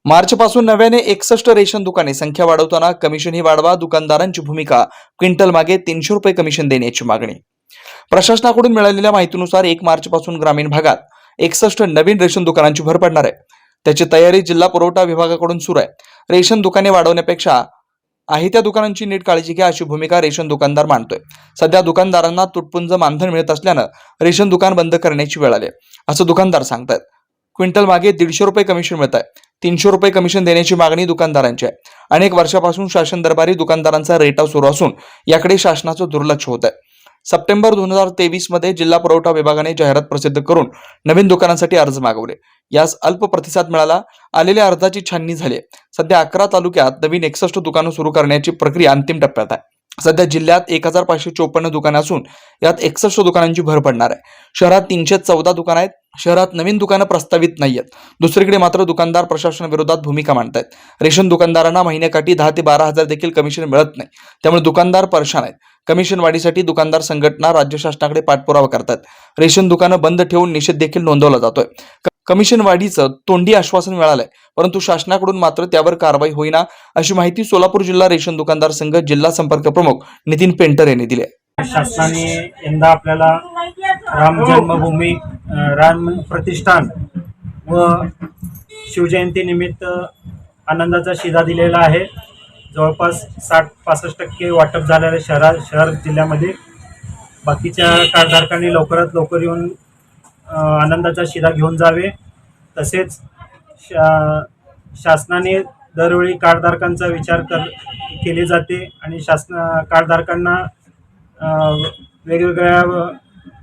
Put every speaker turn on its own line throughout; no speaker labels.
मार्चपासून नव्याने 61 रेशन दुकाने संख्या वाढवताना कमिशनही वाढवा, दुकानदारांची भूमिका, क्विंटल मागे 300 रुपये कमिशन देण्याची मागणी. प्रशासनाकडून मिळालेल्या माहितीनुसार 1 मार्चपासून ग्रामीण भागात 61 नवीन रेशन दुकानांची भर पडणार आहे. त्याची तयारी जिल्हा पुरवठा विभागाकडून सुरू आहे. रेशन दुकाने वाढवण्यापेक्षा आहे त्या दुकानांची नीट काळजी घ्या अशी भूमिका रेशन दुकानदार मांडतोय. सध्या दुकानदारांना तुटपुंज मानधन मिळत असल्यानं रेशन दुकान बंद करण्याची वेळ आली असं दुकानदार सांगतायत. क्विंटल मागे 150 रुपये कमिशन मिळत आहे. 300 रुपये कमिशन देण्याची मागणी दुकानदारांची आहे. अनेक वर्षापासून शासन दरबारी दुकानदारांचा रेटाव सुरू असून याकडे शासनाचं दुर्लक्ष होत आहे. सप्टेंबर 2023 मध्ये जिल्हा पुरवठा विभागाने जाहिरात प्रसिद्ध करून नवीन दुकानांसाठी अर्ज मागवले. यास अल्प प्रतिसाद मिळाला. आलेल्या अर्जाची छाननी झाली. सध्या 11 तालुक्यात नवीन 61 दुकानं सुरू करण्याची प्रक्रिया अंतिम टप्प्यात आहे. सध्या जिल्ह्यात 1554 दुकाने असून यात 61 दुकानांची भर पडणार आहे. शहरात 314 दुकानं आहेत. शहरात नवीन दुकानं प्रस्तावित नाहीयेत. दुसरीकडे मात्र दुकानदार प्रशासनाविरोधात भूमिका मांडतायत. रेशन दुकानदारांना महिन्याकाठी 10 ते 12 हजार देखील कमिशन मिळत नाही. त्यामुळे दुकानदार परेशान आहेत. कमिशन वाढीसाठी दुकानदार संघटना राज्य शासनाकडे पाठपुरावा करतात. रेशन दुकानं बंद ठेवून निषेध देखील नोंदवला जातोय. कमिशन वाढीचं तोंडी आश्वासन मिळालंय, परंतु शासनाकडून मात्र त्यावर कारवाई होईना अशी माहिती सोलापूर जिल्हा रेशन दुकानदार संघ जिल्हा संपर्क प्रमुख नितीन पेंटर यांनी दिली आहे.
शासनाने यंदा आपल्याला राम जन्मभूमी राम प्रतिष्ठान व शिवजयंती निमित्त आनंदाचा शिधा दिलेला आहे. जवळपास 60-65% वाटप झालेलं शहर जिल्ह्यामध्ये. बाकीच्या कार्डधारकांनी लवकरात लवकर येऊन आनंदाचा शिधा घेऊन जावे. तसेच शासनाने दरवेळी कार्डधारकांचा विचार केले जाते आणि कार्डधारकांना वेगवेगळ्या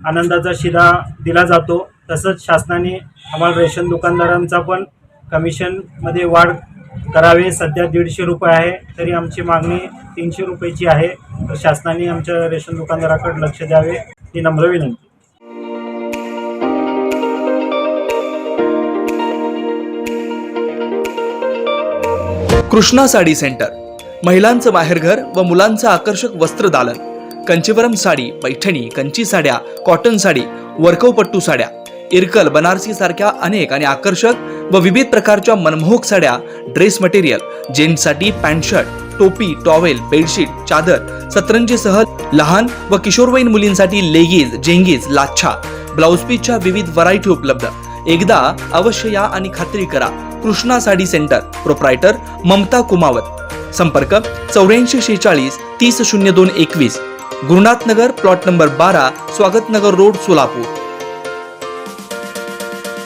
आनंदाचा शिधा दिला जातो. तसंच शासनाने आम्हाला रेशन दुकानदारांचा पण कमिशनमध्ये वाढ करावे. सध्या 150 रुपये आहे, तरी आमची मागणी 300 रुपयाची आहे. तर शासनाने आमच्या रेशन दुकानदाराकडे लक्ष द्यावे ही नम्र विनंती.
कृष्णा साडी सेंटर, महिलांचं माहेरघर व मुलांचं आकर्षक वस्त्रदालन. कंचीवरम साडी, पैठणी, कंची साड्या, कॉटन साडी, वर्कवपट्टू साड्या, इरकल, बनारसी सारख्या अनेक आणि आकर्षक व विविध प्रकारच्या मनमोहक साड्या, ड्रेस मटेरियल, जेंट्ससाठी पॅन्ट शर्ट, टोपी, टॉवेल, बेडशीट, चादर, सतरंजीसह लहान व किशोरवयीन मुलींसाठी लेगीज, जेंगीज, लाच्छा, ब्लाउज पीसच्या विविध व्हरायटी उपलब्ध. एकदा अवश्य या आणि खात्री करा. Krishna sari centre, proprietor Mamta Kumawat. संपर्क 8446 30 02 21, गुरुनाथ नगर, प्लॉट नंबर 12, स्वागत नगर रोड, सोलापूर.